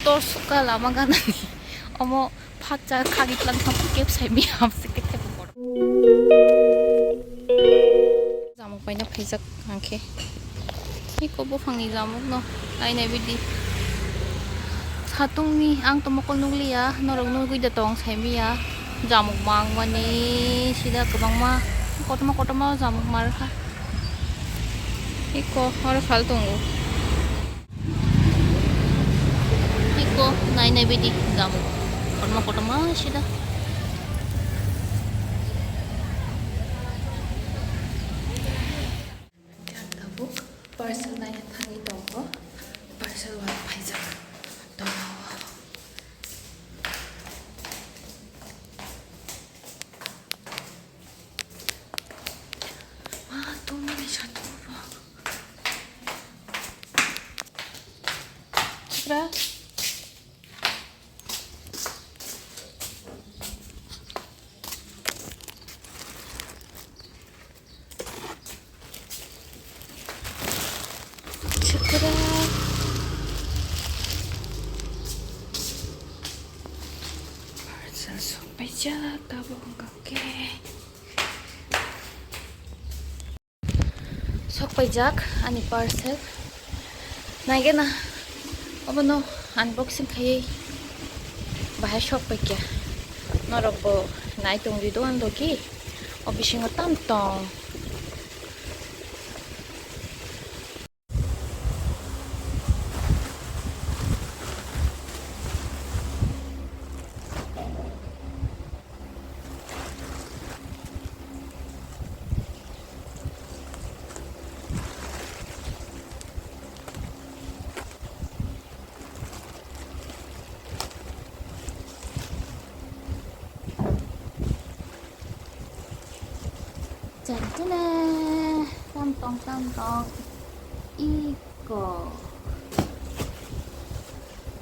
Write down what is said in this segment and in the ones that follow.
torsuka lama ganani. Omo pacha kagit lang sa kep sai mi am sikit ke bor. Jamuk paina phaijak angke. Iko bo phangni jamuk no. Ai nai bidi. Satung ni ang tumukol nunglia norong nungui da tong sai mi ya. Jamuk mang mani sida kabang ma kotama jamuk mar kha. Iko ora faltungu. Iko nai nai bidi jamuk. Kotama sida. Tabuk parcel na thangi tongo parcel wa phaijak tongo. Kira Cekera parcel sampai jalan tabung kake sok pajak ani parcel naige na abono unboxing khai bahai shop pakya noropo nai tung di doan doki obisingo tam tong Jantina tantong iko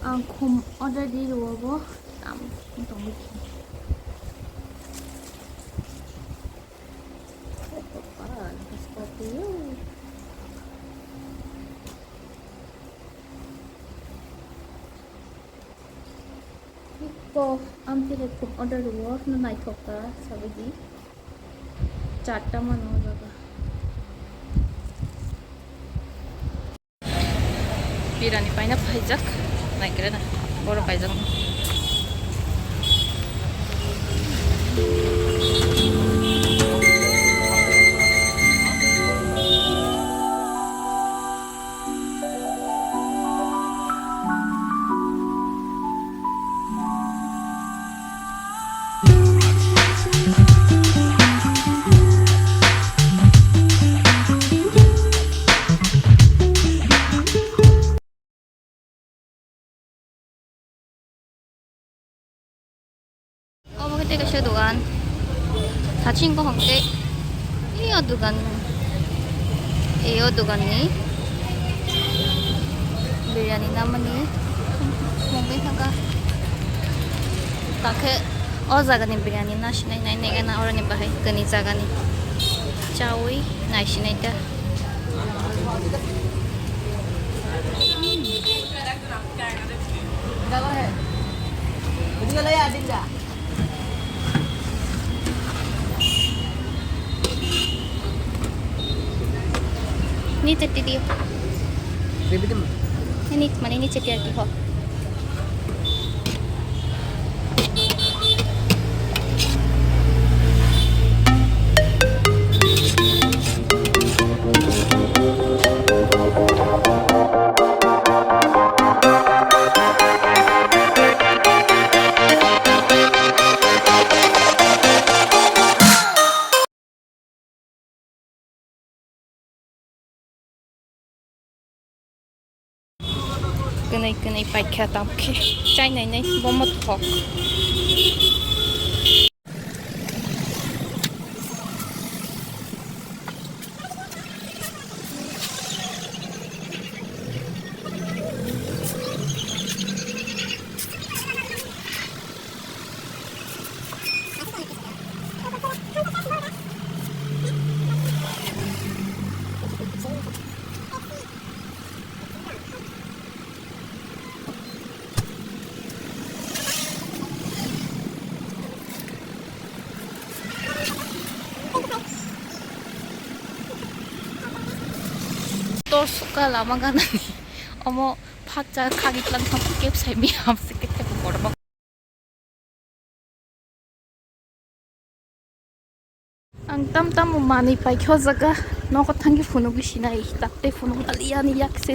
angkum order di luar boh tantong bikin seperti itu iko ambil itu order luar nunai thoka sabji चारटा मन हो जाएगा बिरानी पाइना फाइजक नाइकेरे ना बड़ो फाइजक Kita ke doan, sachin ko hongke, iyo dogan ni, biryani naman ni, mungkin saga, take, jaga ni biryani na sinay na orang ni bahay kani jaga ni, cawi na sinay ta. Gawa hai, video lay adin ja. Ini ceti dia. Ini mana ini ceti lagi ho. Kenai pakai tamke, cai nai bomot hok. और सुका लामा गाना 어머 파자 카기plan 함께 삶이 없을게 태고 걸어봐 ang tam mo mani pai khozaga no ko thangi phunu gi sinai tapte phunu aliani yakse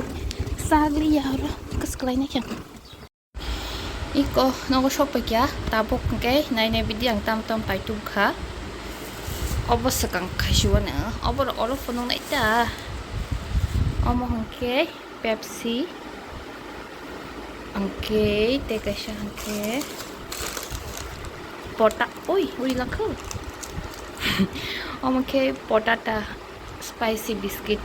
sagli yaro kasklai na kya iko no ko shop kya tabok ke nai nai bidi ang tam pai tu kha obos kang khashwana obor olo phunu na ita omo hangke Pepsi angke tekasha angke pota oi uri lakho 어머케 포타타 스파이시 비스킷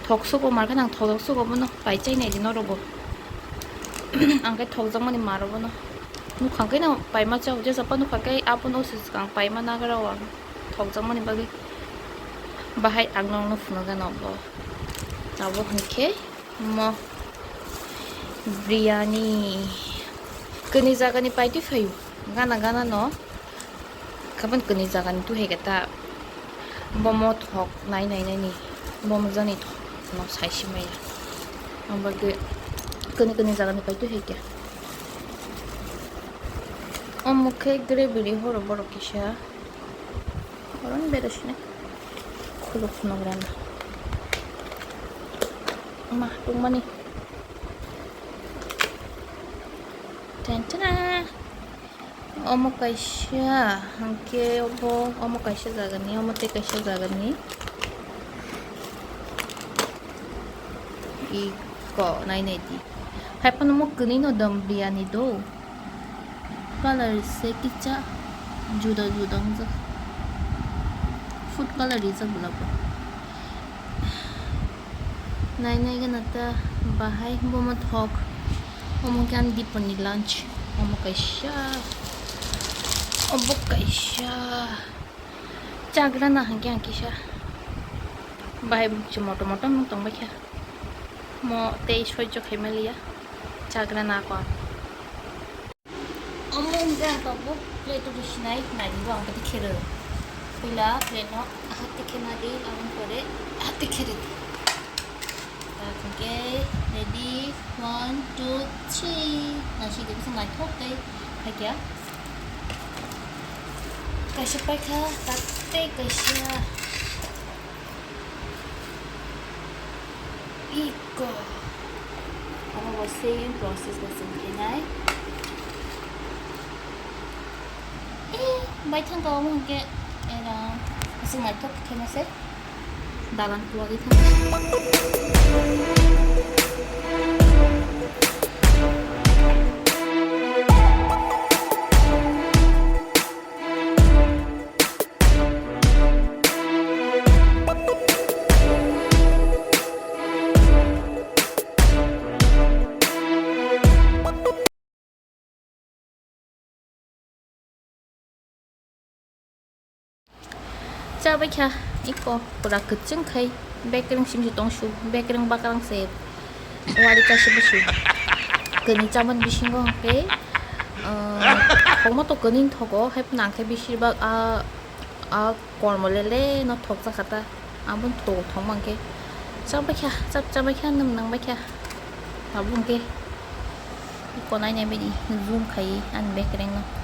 덕수고 말가 난 덕수고 뭐노 바이짜이네 디노로고 안게 덕정만이 말어보노 누 관계나 바이마자 어제서 빠누 관계 아분 오스스 강 바이마 나가라와 덕정만이 바기 바하이 악농노 푸노가 너보 나보 한케 뭐 비리아니 그니 자가니 파이티 파유 가나 너 kapan kuni jagan tu hegata bomo thok nai ni bomo jani thok no sai simai ambage kuni jagan pai tu hegya omukhe grebiri horo boro kisha oron berashne khulu phonograma ma tungmani tantana 어머 가이샤 함께 여보 어머 가이샤 자가니 어머 때 가이샤 자가니 이거 나이네디 하이파노 뭐 그니노 덤 비아니도 color से किचा जुदा ज food colour is बुलाबो नाइ गनाता बाहाय बोमा थक ओमो गान दिपनि लंच ओमो काइशा जाग्रा ना हांगे हांकिशा बाहाय मोटो मुख दंबाय क्या मो ते सह्य खाइमालिया जाग्रा ना को अमुंगा बाबू प्लेट दिसिनाय नाइबो आंगति खेरो पहिला प्लेट हाते खेनादि आवन करे हाते खेरे ताके रेडी 1 2 3 नाशी देबो संगाय थोकते खाइया कैसे पैखा ताते कैसे इको अब वो सेम प्रोसेस में समझना है बैठन को हम के एरा ऐसे मैं तो खेने से दालन को आगे था 자, 바이캬 이거 보라 그쯤 카이 백그랑 심지 똥슈 백그랑 바가랑 세 와리 까시부슈 그니 짜만 비신 거 함께 고모도 그닌 터고 해픈 안케 비실박 아 꼴몰레레 너 톡자 갔다 아분 또 통만게 자, 바이캬 짭짭바이캬 넘낭 바이캬 아분게 이거 나이네 비니 줌 카이 안 백그랑 너